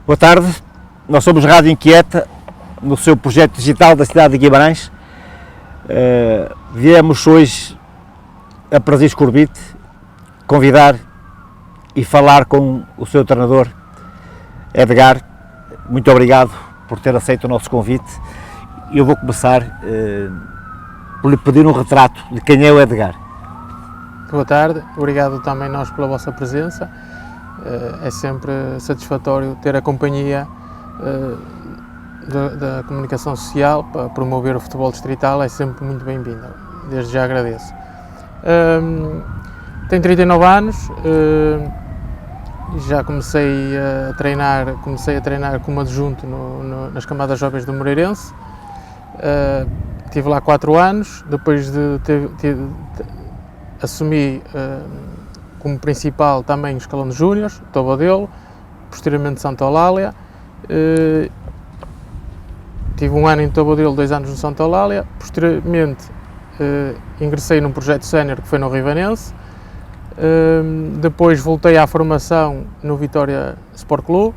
Boa tarde, nós somos Rádio Inquieta, no seu projeto digital da cidade de Guimarães. Viemos hoje a Prazins Corbite convidar e falar com o seu treinador, Edgar. Muito obrigado por ter aceito o nosso convite. Eu vou começar por lhe pedir um retrato de quem é o Edgar. Boa tarde, obrigado também nós pela vossa presença. É sempre satisfatório ter a companhia da comunicação social para promover o futebol distrital, é sempre muito bem-vindo, desde já agradeço. Tenho 39 anos, já comecei a treinar como adjunto nas camadas jovens do Moreirense. Estive lá 4 anos, depois de assumi como principal também o escalão de júniores, Tobodelo, posteriormente Santa Eulália. Tive um ano em Tobodelo, 2 anos no Santa Eulália. Posteriormente ingressei num projeto sénior que foi no Rivanense. Depois voltei à formação no Vitória Sport Clube.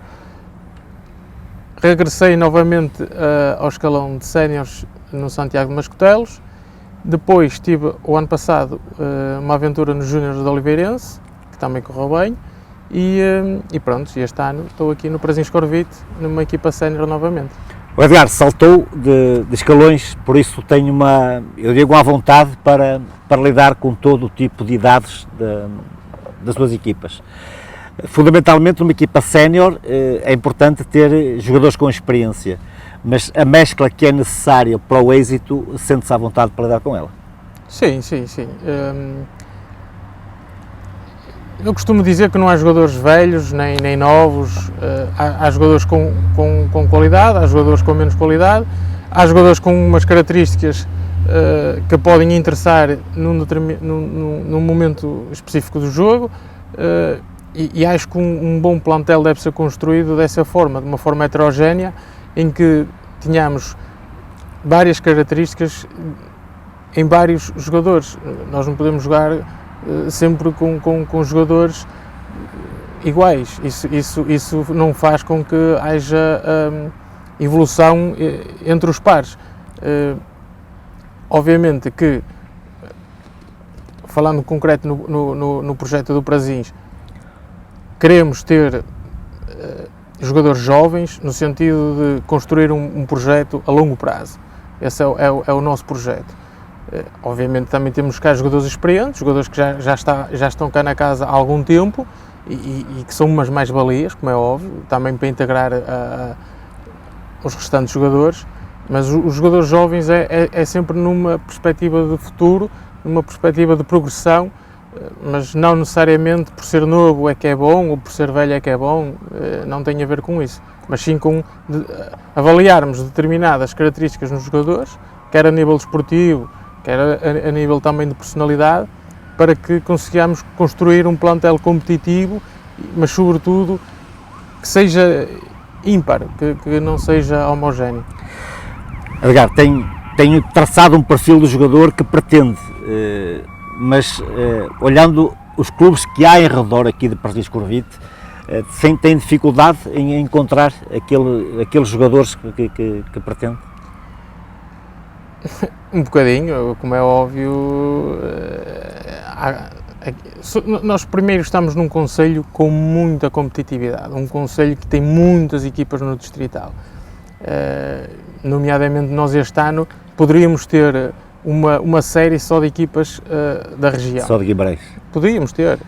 Regressei novamente ao escalão de séniores no Santiago de Mascotelos. Depois tive, o ano passado, uma aventura nos Júniores de Oliveirense, que também correu bem, e pronto, este ano estou aqui no Prazins Corbite, numa equipa sénior novamente. O Edgar saltou de escalões, por isso tenho uma vontade para lidar com todo o tipo de idades das suas equipas. Fundamentalmente, numa equipa sénior é importante ter jogadores com experiência, mas a mescla que é necessária para o êxito, sente-se à vontade para lidar com ela? Sim. Eu costumo dizer que não há jogadores velhos nem novos, há jogadores com qualidade, há jogadores com menos qualidade, há jogadores com umas características que podem interessar num momento específico do jogo, e acho que um bom plantel deve ser construído dessa forma, de uma forma heterogénea, em que tenhamos várias características em vários jogadores. Nós não podemos jogar sempre com jogadores iguais. Isso não faz com que haja evolução entre os pares. Obviamente que, falando concreto no projeto do Prazins, queremos ter jogadores jovens, no sentido de construir um projeto a longo prazo. Esse é o nosso projeto. Obviamente também temos cá jogadores experientes, jogadores que já estão cá na casa há algum tempo e que são umas mais-valias, como é óbvio, também para integrar os restantes jogadores, mas os jogadores jovens é sempre numa perspectiva de futuro, numa perspectiva de progressão, mas não necessariamente por ser novo é que é bom, ou por ser velho é que é bom, não tem a ver com isso, mas sim com avaliarmos determinadas características nos jogadores, quer a nível desportivo, quer a nível também de personalidade, para que consigamos construir um plantel competitivo, mas sobretudo que seja ímpar, que não seja homogéneo. Edgar, tenho traçado um perfil do jogador que pretende, mas olhando os clubes que há em redor aqui de Prazins Corbite, tem dificuldade em encontrar aqueles jogadores que pretende? Um bocadinho, como é óbvio. Nós primeiro estamos num concelho com muita competitividade, um concelho que tem muitas equipas no distrital. Nomeadamente nós este ano poderíamos ter uma série só de equipas da região. Só de Guimarães? Podíamos ter,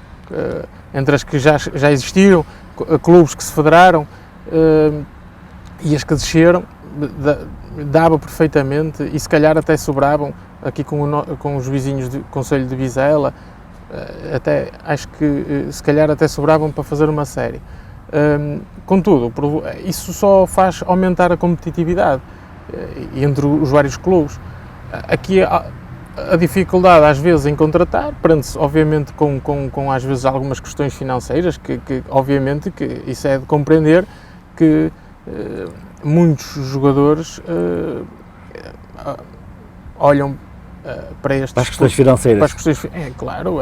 entre as que já existiram, clubes que se federaram e as que desceram, dava perfeitamente, e se calhar até sobravam, aqui com os vizinhos do concelho de Vizela, até acho que se calhar até sobravam para fazer uma série. Contudo, isso só faz aumentar a competitividade entre os vários clubes. Aqui a dificuldade às vezes em contratar, prende-se obviamente com às vezes algumas questões financeiras, que obviamente que isso é de compreender, que muitos jogadores olham para estes... Para as questões financeiras. Para as questões, claro,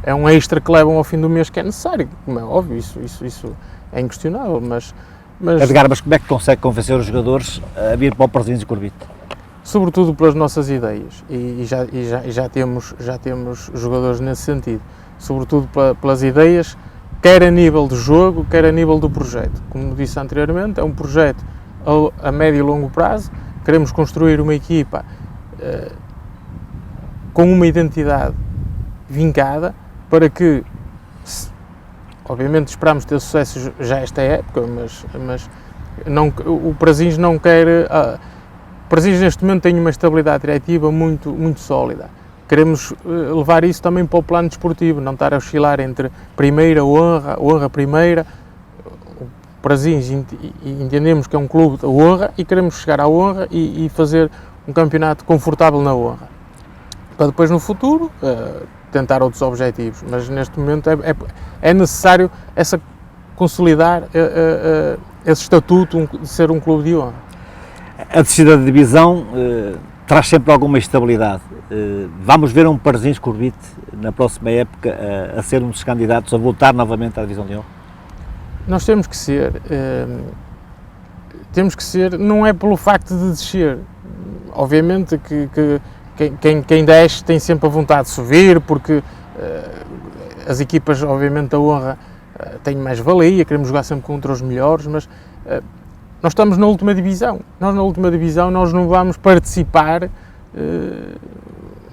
é um extra que levam ao fim do mês, que é necessário, como é óbvio, isso é inquestionável, mas Edgar, mas como é que consegue convencer os jogadores a vir para o Prazeres de Corbite? sobretudo pelas nossas ideias, e já temos jogadores nesse sentido, sobretudo pelas ideias, quer a nível do jogo, quer a nível do projeto. Como disse anteriormente, é um projeto a médio e longo prazo, queremos construir uma equipa com uma identidade vincada, para que, obviamente esperamos ter sucesso já esta época, mas não, o Prazeres não quer... O Prazeres neste momento tem uma estabilidade diretiva muito sólida. Queremos levar isso também para o plano desportivo, não estar a oscilar entre primeira, honra primeira. O Prazeres entendemos que é um clube da honra e queremos chegar à honra e fazer um campeonato confortável na honra. Para depois no futuro tentar outros objetivos, mas neste momento é necessário consolidar esse estatuto de ser um clube de honra. A descida da divisão traz sempre alguma estabilidade. Vamos ver um Prazeres Corbite na próxima época a ser um dos candidatos a voltar novamente à divisão de honra? Nós temos que ser, não é pelo facto de descer. Obviamente que quem desce tem sempre a vontade de subir, porque as equipas, obviamente, da honra têm mais valia, queremos jogar sempre contra os melhores, mas nós estamos na última divisão. Nós na última divisão nós não vamos participar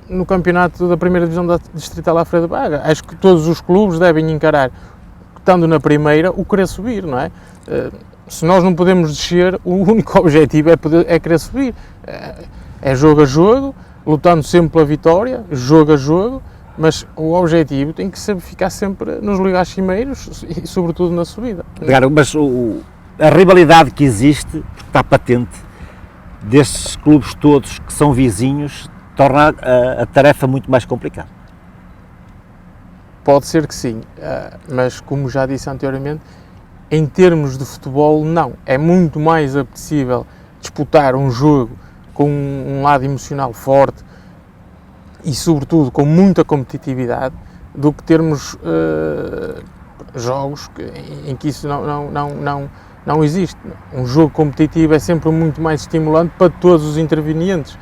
no campeonato da primeira divisão da Distrital Alfredo Braga. Acho que todos os clubes devem encarar, estando na primeira, o querer subir, não é? Se nós não podemos descer, o único objetivo é querer subir. É jogo a jogo, lutando sempre pela vitória, jogo a jogo, mas o objetivo tem que ficar sempre nos lugares cimeiros e sobretudo na subida. Edgar, mas a rivalidade que existe, está patente, destes clubes todos que são vizinhos, torna a tarefa muito mais complicada. Pode ser que sim, mas como já disse anteriormente, em termos de futebol, não. É muito mais apetecível disputar um jogo com um lado emocional forte e, sobretudo, com muita competitividade, do que termos jogos em que isso não existe. Um jogo competitivo é sempre muito mais estimulante para todos os intervenientes,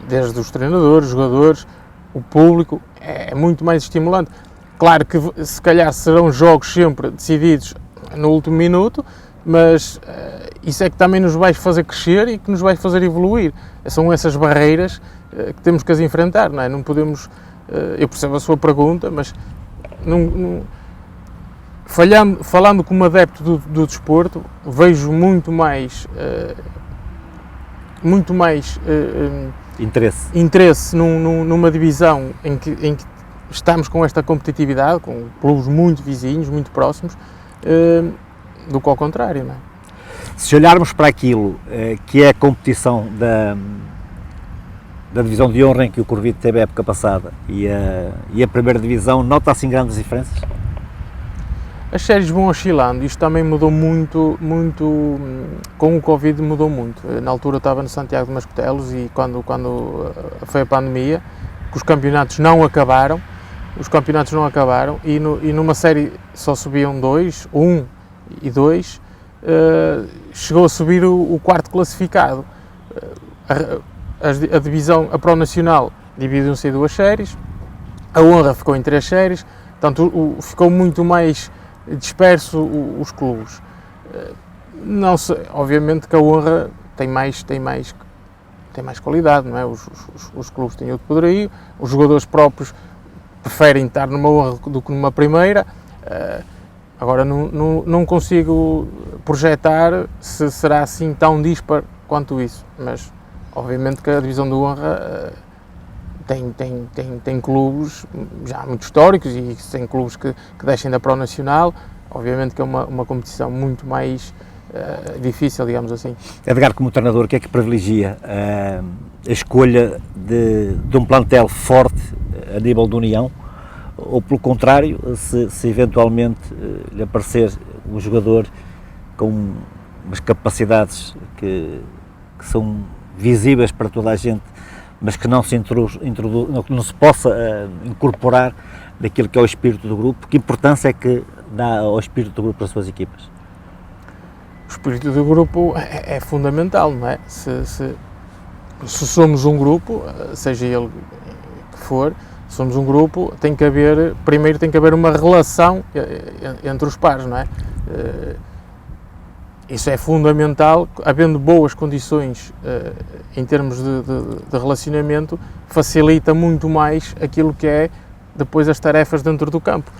desde os treinadores, jogadores, o público, é muito mais estimulante. Claro que se calhar serão jogos sempre decididos no último minuto, mas isso é que também nos vai fazer crescer e que nos vai fazer evoluir. São essas barreiras que temos que as enfrentar, não é? Não podemos... eu percebo a sua pergunta, mas falando como adepto do desporto, vejo muito mais interesse numa divisão em que estamos com esta competitividade, com clubes muito vizinhos, muito próximos, do que ao contrário, não é? Se olharmos para aquilo que é a competição da divisão de honra em que o Corbite teve a época passada e a primeira divisão, nota assim grandes diferenças? As séries vão oscilando, isto também mudou muito, com o Covid mudou muito. Na altura eu estava no Santiago de Mascotelos e quando foi a pandemia, que os campeonatos não acabaram e numa série só subiam dois, 1 e 2, chegou a subir o quarto classificado. A divisão, a Pro Nacional, dividiu-se em 2 séries, a honra ficou em 3 séries, portanto ficou muito mais disperso os clubes. Não sei, obviamente que a honra tem mais qualidade, não é? Os clubes têm outro poderio, os jogadores próprios preferem estar numa honra do que numa primeira. Agora não consigo projetar se será assim tão dispar quanto isso, mas obviamente que a divisão de honra tem clubes já muito históricos e tem clubes que descem da Pro Nacional. Obviamente que é uma competição muito mais difícil, digamos assim. Edgar, como treinador, o que é que privilegia? A escolha de um plantel forte a nível de união, ou pelo contrário, se eventualmente lhe aparecer um jogador com umas capacidades que são visíveis para toda a gente, mas que não se possa incorporar daquilo que é o espírito do grupo, que importância é que dá ao espírito do grupo para as suas equipas? o espírito do grupo é fundamental, não é? Se somos um grupo, seja ele que for, se somos um grupo, primeiro tem que haver uma relação entre os pares, não é? Isso é fundamental, havendo boas condições em termos de relacionamento, facilita muito mais aquilo que é depois as tarefas dentro do campo.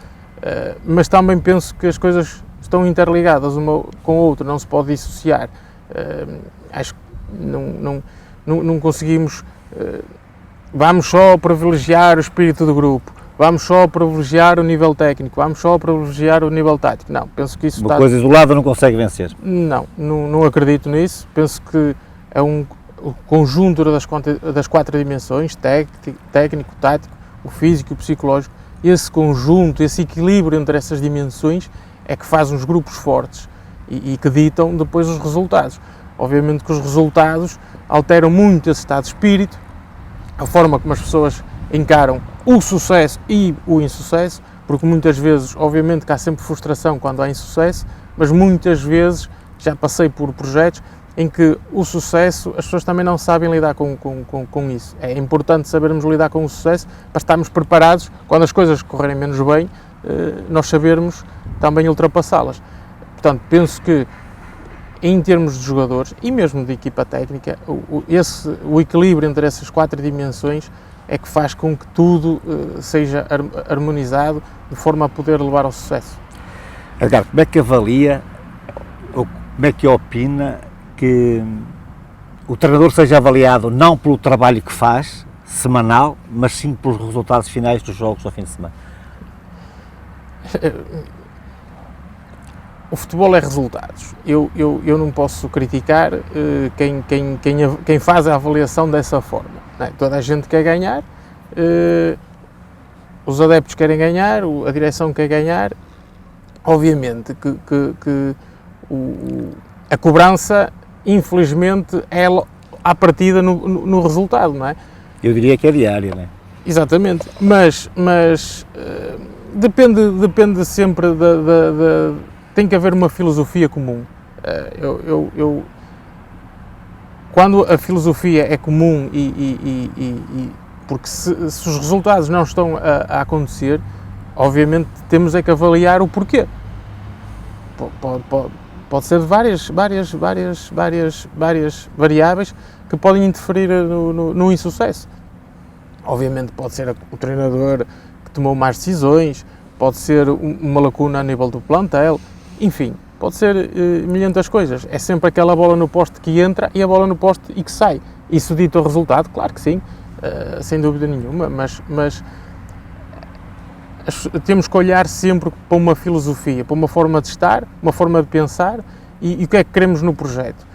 Mas também penso que as coisas estão interligadas uma com a outra, não se pode dissociar. Acho que não conseguimos, vamos só privilegiar o espírito do grupo, vamos só privilegiar o nível técnico, vamos só privilegiar o nível tático. Não, penso que isso Uma coisa isolada não consegue vencer. Não acredito nisso. Penso que é o conjunto das 4 dimensões, técnico, tático, o físico e o psicológico. Esse conjunto, esse equilíbrio entre essas dimensões é que faz uns grupos fortes e que ditam depois os resultados. Obviamente que os resultados alteram muito esse estado de espírito, a forma como as pessoas encaram o sucesso e o insucesso, porque muitas vezes, obviamente que há sempre frustração quando há insucesso, mas muitas vezes, já passei por projetos em que o sucesso, as pessoas também não sabem lidar com isso. É importante sabermos lidar com o sucesso para estarmos preparados, quando as coisas correrem menos bem, nós sabermos também ultrapassá-las. Portanto, penso que em termos de jogadores e mesmo de equipa técnica, o equilíbrio entre essas 4 dimensões é que faz com que tudo seja harmonizado de forma a poder levar ao sucesso. Edgar, como é que avalia, ou como é que opina que o treinador seja avaliado não pelo trabalho que faz, semanal, mas sim pelos resultados finais dos jogos ao fim de semana? O futebol é resultados. Eu não posso criticar quem faz a avaliação dessa forma. Não é? Toda a gente quer ganhar, os adeptos querem ganhar, a direção quer ganhar. Obviamente que a cobrança, infelizmente, é à partida no resultado, não é? Eu diria que é diária, não é? Exatamente, mas depende sempre tem que haver uma filosofia comum. Quando a filosofia é comum porque se os resultados não estão a acontecer, obviamente temos é que avaliar o porquê. Pode ser de várias variáveis que podem interferir no insucesso. Obviamente pode ser o treinador que tomou más decisões, pode ser uma lacuna a nível do plantel, enfim, pode ser milhões das coisas. É sempre aquela bola no poste que entra e a bola no poste e que sai. Isso dita o resultado? Claro que sim, sem dúvida nenhuma, mas temos que olhar sempre para uma filosofia, para uma forma de estar, uma forma de pensar e o que é que queremos no projeto.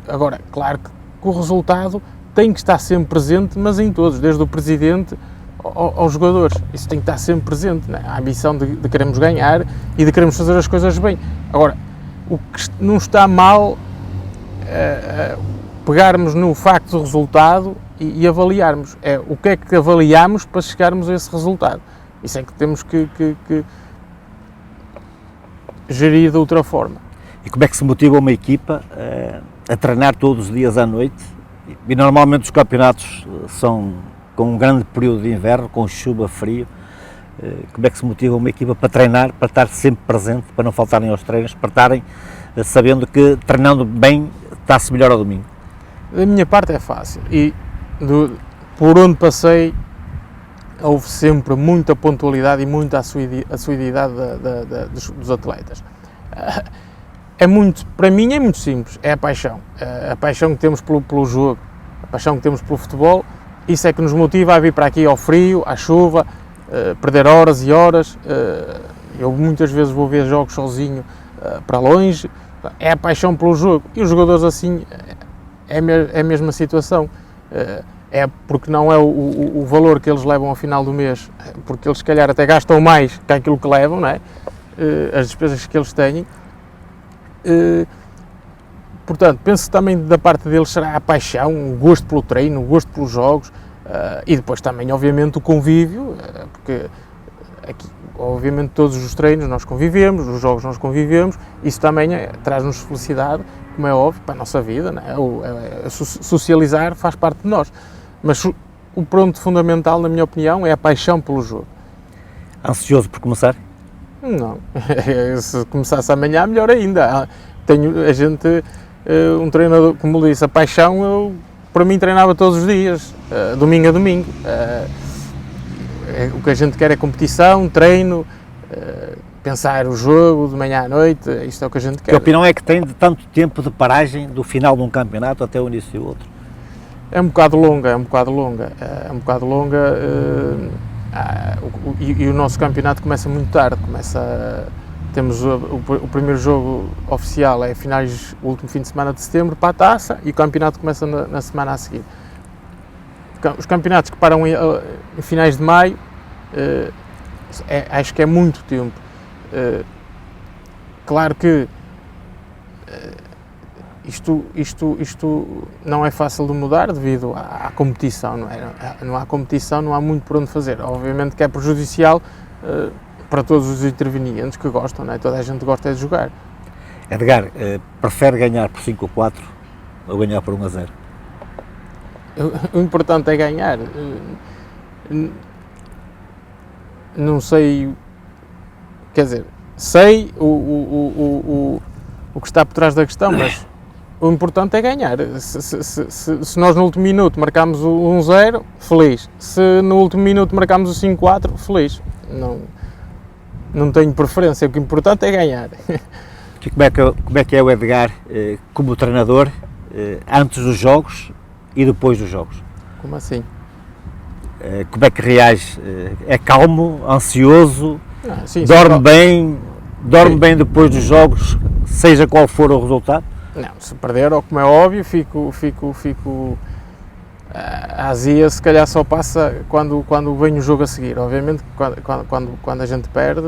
Agora, claro que o resultado tem que estar sempre presente, mas em todos, desde o presidente aos jogadores. Isso tem que estar sempre presente, né? A ambição de queremos ganhar e de queremos fazer as coisas bem. Agora, o que não está mal pegarmos no facto do resultado e avaliarmos. É o que é que avaliamos para chegarmos a esse resultado. Isso é que temos que gerir de outra forma. E como é que se motiva uma equipa a treinar todos os dias à noite? E normalmente os campeonatos são com um grande período de inverno, com chuva, frio. Como é que se motiva uma equipa para treinar, para estar sempre presente, para não faltarem aos treinos, para estarem sabendo que treinando bem está-se melhor ao domingo? Da minha parte é fácil e por onde passei houve sempre muita pontualidade e muita assiduidade dos atletas. Para mim é muito simples, é a paixão que temos pelo jogo, a paixão que temos pelo futebol. Isso é que nos motiva a vir para aqui ao frio, à chuva, perder horas e horas. Eu muitas vezes vou ver jogos sozinho para longe. É a paixão pelo jogo. E os jogadores assim é a mesma situação. É porque não é o valor que eles levam ao final do mês, porque eles se calhar até gastam mais que aquilo que levam, não é? As despesas que eles têm. Portanto, penso também da parte deles será a paixão, o gosto pelo treino, o gosto pelos jogos e depois também, obviamente, o convívio, porque aqui, obviamente todos os treinos nós convivemos, os jogos nós convivemos, isso também traz-nos felicidade, como é óbvio, para a nossa vida, não é? Socializar faz parte de nós, mas o ponto fundamental, na minha opinião, é a paixão pelo jogo. Ansioso por começar? Não, se começasse amanhã, melhor ainda. Um treinador, como disse, a paixão, eu, para mim, treinava todos os dias, domingo a domingo. O que a gente quer é competição, treino, pensar o jogo de manhã à noite, isto é o que a gente quer. Que opinião é que tem de tanto tempo de paragem do final de um campeonato até o início do outro? É um bocado longa, e o nosso campeonato começa muito tarde, temos o primeiro jogo oficial é o último fim de semana de setembro para a taça e o campeonato começa na semana a seguir. Os campeonatos que param em finais de maio, acho que é muito tempo. Claro que isto não é fácil de mudar devido à competição, não é? Não há competição, não há muito por onde fazer. Obviamente que é prejudicial para todos os intervenientes que gostam, não é? Toda a gente gosta de jogar. Edgar, prefere ganhar por 5-4 ou ganhar por 1-0? O importante é ganhar. Não sei, quer dizer, sei o que está por trás da questão, mas o importante é ganhar. Se nós no último minuto marcamos o 1-0, feliz. Se no último minuto marcamos o 5-4, feliz. Não tenho preferência, o que é importante é ganhar. E como é que é o Edgar como treinador antes dos jogos e depois dos jogos? Como assim? Como é que reage? É calmo, ansioso, Sim, dorme bem depois dos jogos, seja qual for o resultado? Não, se perder, como é óbvio, fico a azia se calhar só passa quando vem o jogo a seguir. Obviamente quando a gente perde,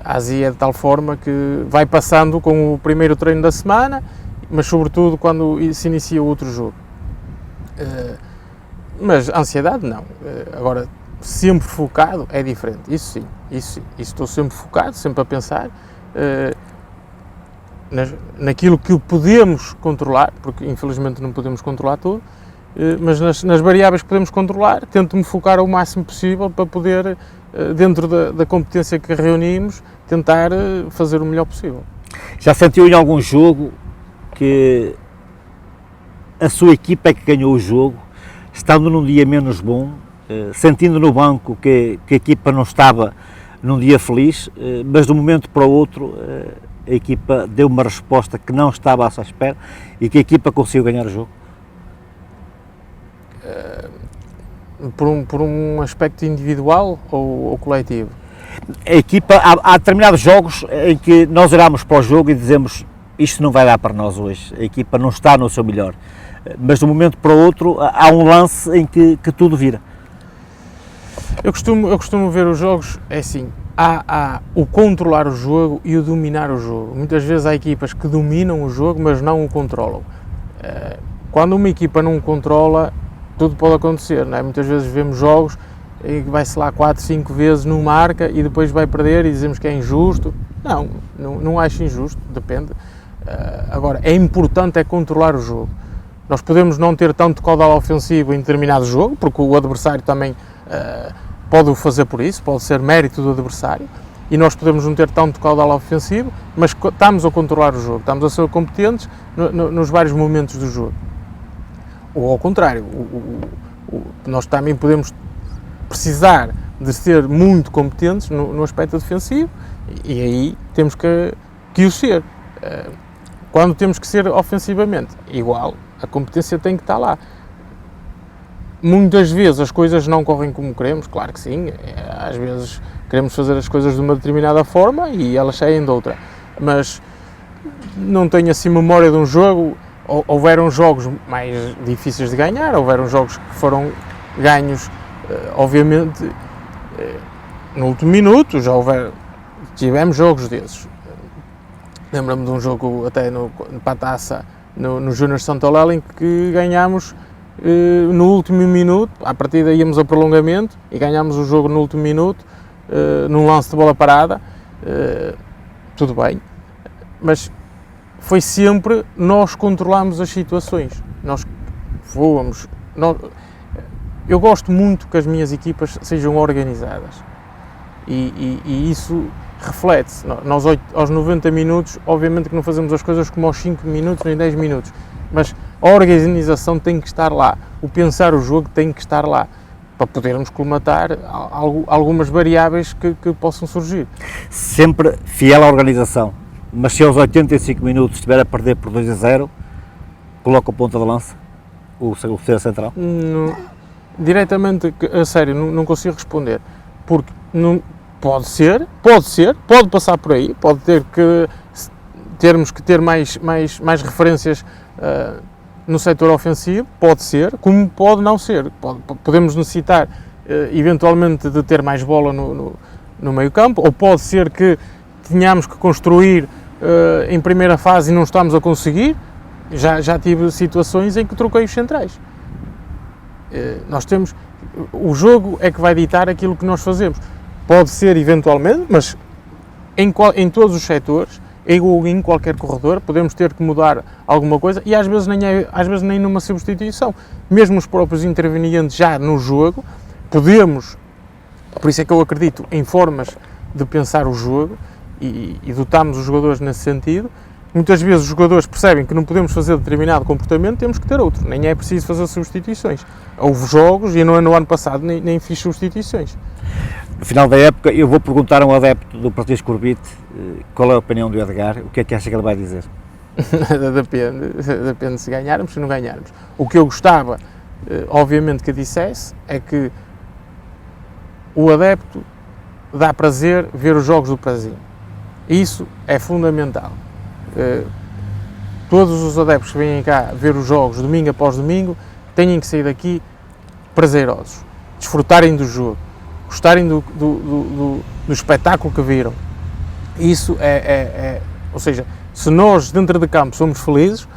a azia é de tal forma que vai passando com o primeiro treino da semana, mas sobretudo quando se inicia o outro jogo. Mas ansiedade não. Agora, sempre focado é diferente, isso sim. Estou sempre focado, sempre a pensar naquilo que podemos controlar, porque infelizmente não podemos controlar tudo, mas nas variáveis que podemos controlar, tento-me focar o máximo possível para poder, dentro da competência que reunimos, tentar fazer o melhor possível. Já sentiu em algum jogo que a sua equipa é que ganhou o jogo, estando num dia menos bom, sentindo no banco que a equipa não estava num dia feliz, mas de um momento para o outro a equipa deu uma resposta que não estava à sua espera e que a equipa conseguiu ganhar o jogo? Por um aspecto individual ou coletivo? A equipa, há determinados jogos em que nós olhamos para o jogo e dizemos isto não vai dar para nós hoje, a equipa não está no seu melhor, mas de um momento para o outro há um lance em que tudo vira. Eu costumo ver os jogos, é assim, há o controlar o jogo e o dominar o jogo. Muitas vezes há equipas que dominam o jogo, mas não o controlam. Quando uma equipa não o controla, tudo pode acontecer, não é? Muitas vezes vemos jogos em que vai-se lá 4, 5 vezes, não marca e depois vai perder e dizemos que é injusto. Não acho injusto, depende. Agora, é importante controlar o jogo. Nós podemos não ter tanto caudal ofensivo em determinado jogo, porque o adversário também pode o fazer por isso, pode ser mérito do adversário, e nós podemos não ter tanto caudal ofensivo, mas estamos a controlar o jogo, estamos a ser competentes nos vários momentos do jogo. Ou ao contrário, nós também podemos precisar de ser muito competentes no aspecto defensivo, e aí temos que o ser. Quando temos que ser ofensivamente, igual, a competência tem que estar lá. Muitas vezes as coisas não correm como queremos, claro que sim, às vezes queremos fazer as coisas de uma determinada forma e elas saem de outra, mas não tenho assim memória de um jogo. Houveram jogos mais difíceis de ganhar, houveram jogos que foram ganhos, obviamente, no último minuto, tivemos jogos desses. Lembro-me de um jogo até para a taça, no Júnior Santo Lelo, em que ganhámos no último minuto, à partida íamos a prolongamento e ganhámos o jogo no último minuto, num lance de bola parada, tudo bem, mas foi sempre nós controlámos as situações, nós voamos. Eu gosto muito que as minhas equipas sejam organizadas e isso reflete-se. Nós aos 90 minutos, obviamente que não fazemos as coisas como aos 5 minutos nem 10 minutos, mas a organização tem que estar lá, o pensar o jogo tem que estar lá, para podermos colmatar algumas variáveis que possam surgir. Sempre fiel à organização, mas se aos 85 minutos estiver a perder por 2-0, coloca o ponta de lança, o defesa central? Diretamente, a sério, não consigo responder, porque não, pode passar por aí, termos que ter mais referências no setor ofensivo, pode ser, como pode não ser. Podemos necessitar eventualmente de ter mais bola no meio campo, ou pode ser que tenhamos que construir em primeira fase e não estamos a conseguir. Já tive situações em que troquei os centrais. Nós temos, o jogo é que vai ditar aquilo que nós fazemos. Pode ser eventualmente, mas em todos os setores, em qualquer corredor, podemos ter que mudar alguma coisa e às vezes nem numa substituição. Mesmo os próprios intervenientes já no jogo, podemos, por isso é que eu acredito em formas de pensar o jogo e dotamos os jogadores nesse sentido. Muitas vezes os jogadores percebem que não podemos fazer determinado comportamento, temos que ter outro, nem é preciso fazer substituições. Houve jogos, e no ano passado nem fiz substituições. No final da época, eu vou perguntar a um adepto do Prazeres Corbite qual é a opinião do Edgar, o que é que acha que ele vai dizer? Depende se ganharmos, se não ganharmos. O que eu gostava, obviamente, que dissesse, é que o adepto dá prazer ver os jogos do Prazinho. Isso é fundamental. Todos os adeptos que vêm cá ver os jogos domingo após domingo têm que sair daqui prazerosos, desfrutarem do jogo, gostarem do espetáculo que viram. Isso ou seja, se nós dentro de campo somos felizes,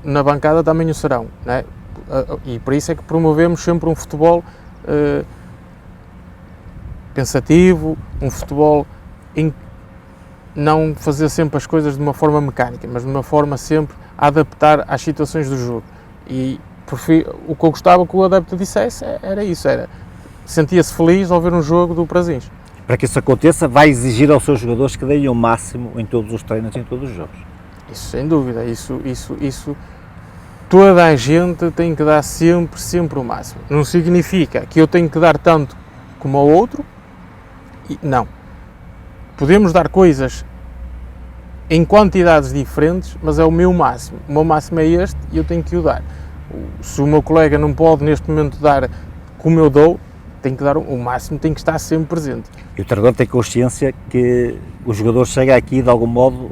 na bancada também o serão, não é? E por isso é que promovemos sempre um futebol pensativo, um futebol em não fazer sempre as coisas de uma forma mecânica, mas de uma forma sempre a adaptar às situações do jogo. E o que eu gostava que o adepto dissesse era isso, sentia-se feliz ao ver um jogo do Prazinhos. Para que isso aconteça, vai exigir aos seus jogadores que deem o máximo em todos os treinos e em todos os jogos. Isso sem dúvida, isso toda a gente tem que dar sempre o máximo. Não significa que eu tenho que dar tanto como ao outro, não. Podemos dar coisas em quantidades diferentes, mas é o meu máximo. O meu máximo é este e eu tenho que o dar. Se o meu colega não pode neste momento dar como eu dou, tem que dar o máximo, tem que estar sempre presente. E o treinador tem consciência que o jogador chega aqui de algum modo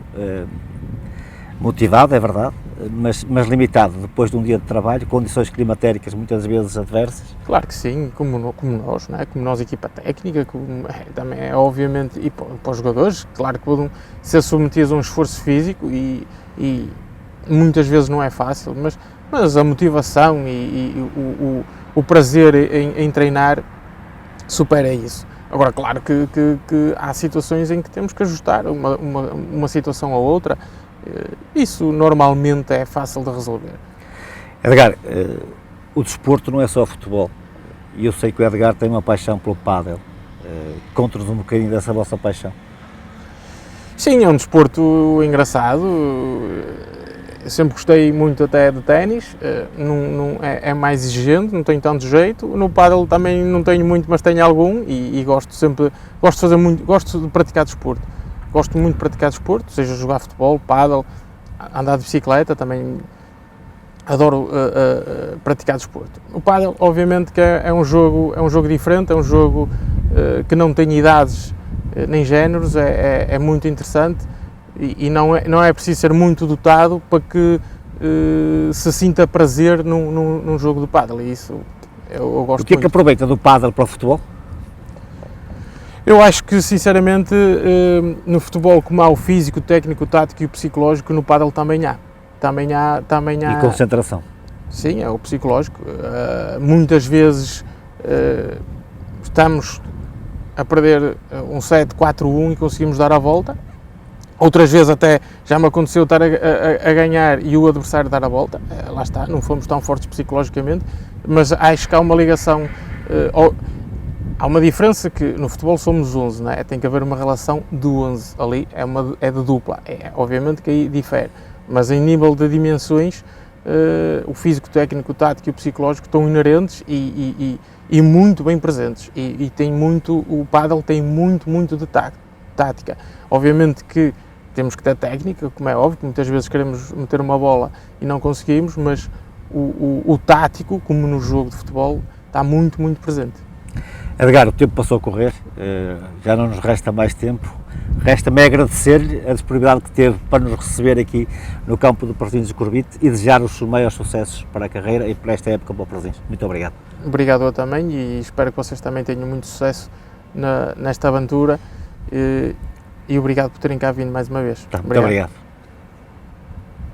motivado, é verdade, mas limitado, depois de um dia de trabalho, condições climatéricas muitas vezes adversas. Claro que sim, como nós, não é? Como nós, equipa técnica, também é obviamente, e para os jogadores, claro que podem ser submetidos a um esforço físico e muitas vezes não é fácil, mas a motivação e o prazer em treinar supera isso. Agora, claro que há situações em que temos que ajustar uma situação a outra. Isso normalmente é fácil de resolver. Edgar, o desporto não é só futebol, e eu sei que o Edgar tem uma paixão pelo pádel. Conta-nos um bocadinho dessa vossa paixão. Sim, é um desporto engraçado. Eu sempre gostei muito até de ténis, é mais exigente, não tenho tanto jeito. No pádel também não tenho muito, mas tenho algum e gosto de praticar desporto. Gosto muito de praticar desporto, seja jogar futebol, pádel, andar de bicicleta, também adoro praticar desporto. O pádel, obviamente, que é um jogo diferente, é um jogo que não tem idades nem géneros, é muito interessante e não é preciso ser muito dotado para que se sinta prazer num jogo de pádel, e isso eu gosto. O que é que aproveita do pádel para o futebol? Eu acho que, sinceramente, no futebol, como há o físico, o técnico, o tático e o psicológico, no pádel também há. E concentração. Sim, é o psicológico. Muitas vezes estamos a perder um set 4-1 e conseguimos dar a volta. Outras vezes até já me aconteceu estar a ganhar e o adversário dar a volta. Lá está, não fomos tão fortes psicologicamente, mas acho que há uma ligação, há uma diferença que no futebol somos 11, não é? Tem que haver uma relação de 11 ali, é de dupla. Obviamente que aí difere, mas em nível de dimensões, o físico, o técnico, o tático e o psicológico estão inerentes e muito bem presentes. E tem muito, o pádel tem muito de tática. Obviamente que temos que ter técnica, como é óbvio, que muitas vezes queremos meter uma bola e não conseguimos, mas o tático, como no jogo de futebol, está muito presente. Edgar, o tempo passou a correr, já não nos resta mais tempo. Resta-me agradecer-lhe a disponibilidade que teve para nos receber aqui no campo do Prasinhos de Corbite e desejar os maiores sucessos para a carreira e para esta época para o Prasinhos. Muito obrigado. Obrigado eu também e espero que vocês também tenham muito sucesso nesta aventura. E obrigado por terem cá vindo mais uma vez. Muito obrigado.